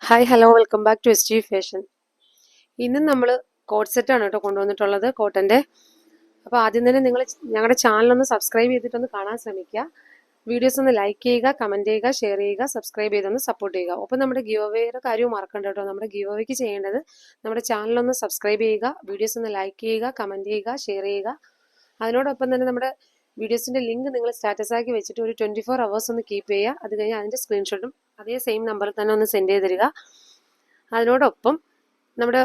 Hi hello welcome back to S G fashion. ഇന്നും നമ്മൾ coat സെറ്റാണ് കേട്ടോ കൊണ്ടുവന്നിട്ടുള്ളത്, കോട്ടൻ്റെ. അപ്പോൾ ആദ്യം തന്നെ നിങ്ങൾ ഞങ്ങളുടെ ചാനലൊന്ന് സബ്സ്ക്രൈബ് ചെയ്തിട്ടൊന്ന് കാണാൻ ശ്രമിക്കുക. വീഡിയോസ് ഒന്ന് ലൈക്ക് ചെയ്യുക, കമൻറ്റ് ചെയ്യുക, ഷെയർ ചെയ്യുക, സബ്സ്ക്രൈബ് ചെയ്തൊന്ന് സപ്പോർട്ട് ചെയ്യുക. ഒപ്പം നമ്മുടെ ഗിവ് അവേയുടെ കാര്യവും മറക്കണ്ട കേട്ടോ. നമ്മുടെ ഗിവ് അവേക്ക് ചെയ്യേണ്ടത് നമ്മുടെ ചാനലൊന്ന് സബ്സ്ക്രൈബ് ചെയ്യുക, വീഡിയോസ് ഒന്ന് ലൈക്ക് ചെയ്യുക, കമൻറ്റ് ചെയ്യുക, ഷെയർ ചെയ്യുക. അതിനോടൊപ്പം തന്നെ നമ്മുടെ വീഡിയോസിൻ്റെ ലിങ്ക് നിങ്ങൾ സ്റ്റാറ്റസ് ആക്കി വെച്ചിട്ട് ഒരു 24 hours ഒന്ന് കീപ്പ് ചെയ്യുക. അത് കഴിഞ്ഞ് അതിൻ്റെ സ്ക്രീൻഷോട്ടും അതേ സെയിം നമ്പറിൽ തന്നെ ഒന്ന് സെൻഡ് ചെയ്ത് തരിക. അതിനോടൊപ്പം നമ്മുടെ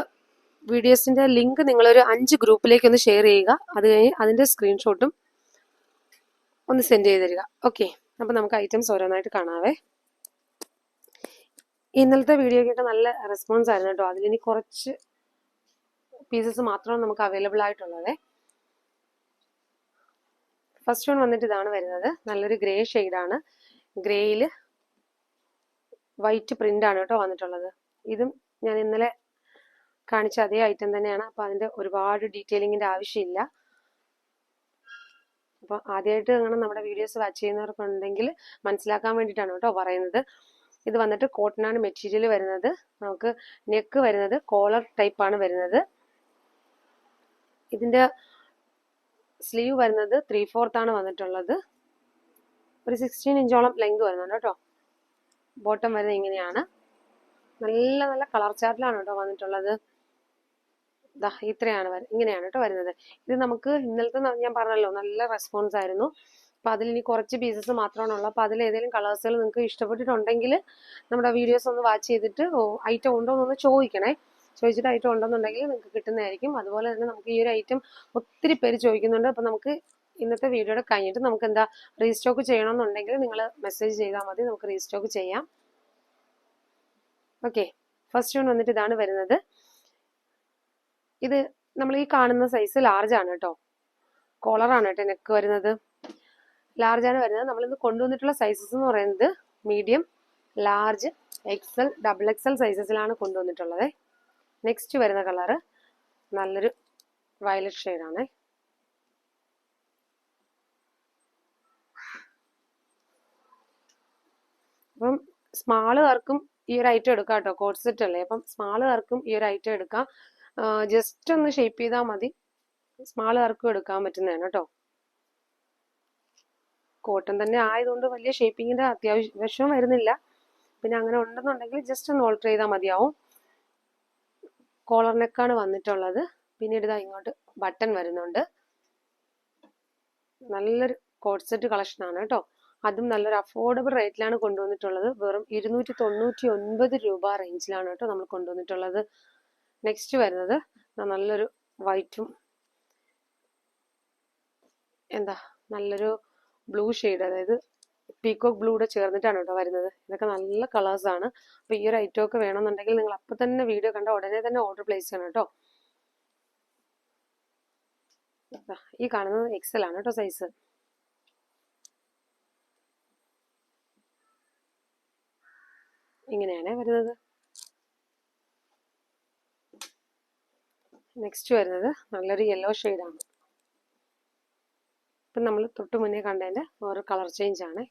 വീഡിയോസിൻ്റെ ലിങ്ക് നിങ്ങളൊരു 5 ഗ്രൂപ്പിലേക്ക് ഒന്ന് ഷെയർ ചെയ്യുക. അത് കഴിഞ്ഞ് അതിൻ്റെ സ്ക്രീൻഷോട്ടും ഒന്ന് സെൻഡ് ചെയ്ത് തരിക. ഓക്കെ, അപ്പം നമുക്ക് ഐറ്റംസ് ഓരോന്നായിട്ട് കാണാവേ. ഇന്നലത്തെ വീഡിയോയ്ക്കൊക്കെ നല്ല റെസ്പോൺസ് ആയിരുന്നു കേട്ടോ. അതിലിനി കുറച്ച് പീസസ് മാത്രമാണ് നമുക്ക് അവൈലബിൾ ആയിട്ടുള്ളത്. ഫസ്റ്റ് വൺ വന്നിട്ട് ഇതാണ് വരുന്നത്. നല്ലൊരു ഗ്രേ ഷെയ്ഡാണ്. ഗ്രേയിൽ വൈറ്റ് പ്രിന്റ് ആണ് കേട്ടോ വന്നിട്ടുള്ളത്. ഇതും ഞാൻ ഇന്നലെ കാണിച്ച അതേ ഐറ്റം തന്നെയാണ്. അപ്പോൾ അതിൻ്റെ ഒരുപാട് ഡീറ്റെയിലിങ്ങിൻ്റെ ആവശ്യമില്ല. അപ്പോൾ ആദ്യമായിട്ട് അങ്ങനെ നമ്മുടെ വീഡിയോസ് വാച്ച് ചെയ്യുന്നവർക്കുണ്ടെങ്കിൽ മനസ്സിലാക്കാൻ വേണ്ടിയിട്ടാണ് കേട്ടോ പറയുന്നത്. ഇത് വന്നിട്ട് കോട്ടനാണ് മെറ്റീരിയൽ വരുന്നത്. നമുക്ക് നെക്ക് വരുന്നത് കോളർ ടൈപ്പാണ് വരുന്നത്. ഇതിൻ്റെ സ്ലീവ് വരുന്നത് 3/4 ആണ് വന്നിട്ടുള്ളത്. ഒരു 16 ഇഞ്ചോളം ലെങ്ത് വരുന്നുണ്ട് കേട്ടോ. ബോട്ടം വരുന്നത് ഇങ്ങനെയാണ്. നല്ല നല്ല കളർ ചാർട്ടിലാണ് കേട്ടോ വന്നിട്ടുള്ളത്. ഇത്രയാണ് ഇങ്ങനെയാണ് കേട്ടോ വരുന്നത്. ഇത് നമുക്ക് ഇന്നലത്തെ ഞാൻ പറഞ്ഞല്ലോ നല്ല റെസ്പോൺസ് ആയിരുന്നു. അപ്പോൾ അതിലിനി കുറച്ച് പീസസ് മാത്രമാണ് ഉള്ളത്. അപ്പോൾ അതിൽ ഏതെങ്കിലും കളേഴ്സുകൾ നിങ്ങൾക്ക് ഇഷ്ടപ്പെട്ടിട്ടുണ്ടെങ്കിൽ നമ്മുടെ വീഡിയോസ് ഒന്ന് വാച്ച് ചെയ്തിട്ട് ഐറ്റം ഉണ്ടോ എന്നൊന്ന് ചോദിക്കണേ. ചോദിച്ചിട്ട് ഐറ്റം ഉണ്ടെന്നുണ്ടെങ്കിൽ നിങ്ങൾക്ക് കിട്ടുന്നതായിരിക്കും. അതുപോലെ തന്നെ നമുക്ക് ഈ ഒരു ഐറ്റം ഒത്തിരി പേര് ചോദിക്കുന്നുണ്ട്. അപ്പോൾ നമുക്ക് ഇന്നത്തെ വീഡിയോയുടെ കഴിഞ്ഞിട്ട് നമുക്ക് എന്താ റീസ്റ്റോക്ക് ചെയ്യണമെന്നുണ്ടെങ്കിൽ നിങ്ങൾ മെസ്സേജ് ചെയ്താൽ മതി, നമുക്ക് റീസ്റ്റോക്ക് ചെയ്യാം. ഓക്കെ, ഫസ്റ്റ് വൺ വന്നിട്ട് ഇതാണ് വരുന്നത്. ഇത് നമ്മൾ ഈ കാണുന്ന സൈസ് ലാർജ് ആണ് കേട്ടോ. കോളറാണ് കേട്ടോ നെക്ക് വരുന്നത്. ലാർജ് ആണ് വരുന്നത്. നമ്മളിന്ന് കൊണ്ടുവന്നിട്ടുള്ള സൈസസ് എന്ന് പറയുന്നത് മീഡിയം, ലാർജ്, എക്സൽ, XXL സൈസസിലാണ് കൊണ്ടുവന്നിട്ടുള്ളത്. നെക്സ്റ്റ് വരുന്ന കളറ് നല്ലൊരു വയലറ്റ് ഷെയ്ഡാണ്. അപ്പം സ്മാളുകാർക്കും ഈ ഒരു ഐറ്റം എടുക്കാം കേട്ടോ. കോട്ട് സെറ്റ് അല്ലേ, അപ്പം സ്മാളുകാർക്കും ഈ ഒരു ഐറ്റം എടുക്കാം. ജസ്റ്റ് ഒന്ന് ഷേപ്പ് ചെയ്താൽ മതി. സ്മാളുകാർക്കും എടുക്കാൻ പറ്റുന്നതാണ് കേട്ടോ. കോട്ടൺ തന്നെ ആയതുകൊണ്ട് വലിയ ഷേപ്പിങ്ങിന്റെ അത്യാവശ്യം വരുന്നില്ല. പിന്നെ അങ്ങനെ ഉണ്ടെന്നുണ്ടെങ്കിൽ ജസ്റ്റ് ഒന്ന് ഓൾട്ടർ ചെയ്താൽ മതിയാവും. കോളർ നെക്കാണ് വന്നിട്ടുള്ളത്. പിന്നീട് ഇതാ ഇങ്ങോട്ട് ബട്ടൺ വരുന്നുണ്ട്. നല്ലൊരു കോട്ട് സെറ്റ് കളക്ഷനാണ് കേട്ടോ. അതും നല്ലൊരു അഫോർഡബിൾ റേറ്റിലാണ് കൊണ്ടുവന്നിട്ടുള്ളത്. വെറും 299 രൂപ റേഞ്ചിലാണ് കേട്ടോ നമ്മൾ കൊണ്ടുവന്നിട്ടുള്ളത്. നെക്സ്റ്റ് വരുന്നത് നല്ലൊരു വൈറ്റും നല്ലൊരു ബ്ലൂ ഷെയ്ഡ്, അതായത് പീക്കോക്ക് ബ്ലൂ കൂടെ ചേർന്നിട്ടാണ് കേട്ടോ വരുന്നത്. ഇതൊക്കെ നല്ല കളേഴ്സ് ആണ്. അപ്പോൾ ഈ ഒരു ഐറ്റം ഒക്കെ വേണമെന്നുണ്ടെങ്കിൽ നിങ്ങൾ അപ്പം തന്നെ വീഡിയോ കണ്ട ഉടനെ തന്നെ ഓർഡർ പ്ലേസ് ചെയ്യണം കേട്ടോ. ഈ കാണുന്നത് XL ആണ് കേട്ടോ സൈസ്. ഇങ്ങനെയാണ് വരുന്നത്. നെക്സ്റ്റ് വരുന്നത് നല്ലൊരു യെല്ലോ ഷെയ്ഡാണ്. ഇപ്പം നമ്മൾ തൊട്ട് മുന്നേ കണ്ടതിൻ്റെ ഒരു കളർ ചേഞ്ച് ആണ്.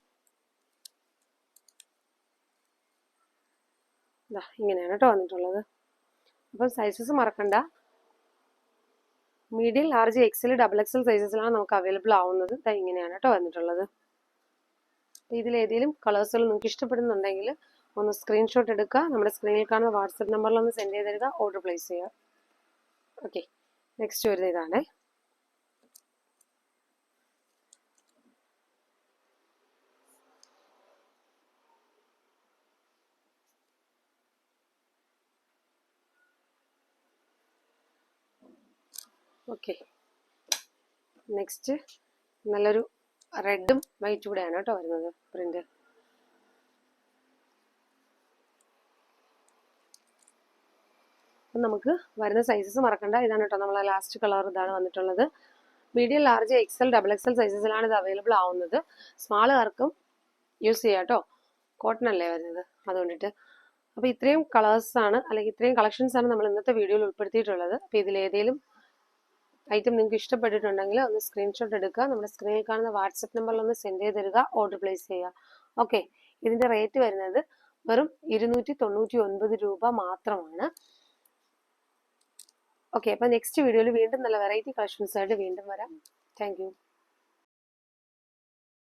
ഇങ്ങനെയാണ് കേട്ടോ വന്നിട്ടുള്ളത്. അപ്പം സൈസസ് മറക്കണ്ട. മീഡിയം, ലാർജ്, XL, XXL സൈസസിലാണ് നമുക്ക് അവൈലബിൾ ആവുന്നത്. ഇങ്ങനെയാണ് കേട്ടോ വന്നിട്ടുള്ളത്. ഇതിലേതെങ്കിലും കളേഴ്സുകൾ നിങ്ങൾക്ക് ഇഷ്ടപ്പെടുന്നുണ്ടെങ്കിൽ ഒന്ന് സ്ക്രീൻഷോട്ട് എടുക്കുക. നമ്മുടെ സ്ക്രീനിൽ കാണുന്ന വാട്സപ്പ് നമ്പറിൽ ഒന്ന് സെൻഡ് ചെയ്ത് തരിക, ഓർഡർ പ്ലേസ് ചെയ്യുക. ഓക്കെ, നെക്സ്റ്റ് വരുന്നത് ഇതാണ്. ഓക്കെ, നെക്സ്റ്റ് നല്ലൊരു റെഡും വൈറ്റും കൂടെയാണ് കേട്ടോ വരുന്നത് പ്രിന്റ്. അപ്പം നമുക്ക് വരുന്ന സൈസസ് മറക്കണ്ട. ഇതാണ് കേട്ടോ നമ്മളെ ലാസ്റ്റ് കളർ. ഇതാണ് വന്നിട്ടുള്ളത്. മീഡിയം, ലാർജ്, XL, XXL സൈസസിലാണ് ഇത് അവൈലബിൾ ആവുന്നത്. സ്മാളുകാർക്കും യൂസ് ചെയ്യാം കേട്ടോ. കോട്ടൺ അല്ലേ വരുന്നത്, അതുകൊണ്ടിട്ട്. അപ്പോൾ ഇത്രയും കളേഴ്സാണ്, അല്ലെങ്കിൽ ഇത്രയും കളക്ഷൻസ് ആണ് നമ്മൾ ഇന്നത്തെ വീഡിയോയിൽ ഉൾപ്പെടുത്തിയിട്ടുള്ളത്. അപ്പോൾ ഇതിലേതെങ്കിലും ഐറ്റം നിങ്ങൾക്ക് ഇഷ്ടപ്പെട്ടിട്ടുണ്ടെങ്കിൽ ഒന്ന് സ്ക്രീൻഷോട്ട് എടുക്കുക. നമ്മുടെ സ്ക്രീനിൽ കാണുന്ന വാട്സപ്പ് നമ്പറിൽ ഒന്ന് സെൻഡ് ചെയ്ത് തരിക, ഓർഡർ പ്ലേസ് ചെയ്യുക. ഓക്കെ, ഇതിൻ്റെ റേറ്റ് വരുന്നത് വെറും 299 രൂപ മാത്രമാണ്. ഓക്കെ, അപ്പോൾ നെക്സ്റ്റ് വീഡിയോയിൽ വീണ്ടും നല്ല വെറൈറ്റി കളക്ഷൻസ് ആയിട്ട് വീണ്ടും വരാം. Thank you.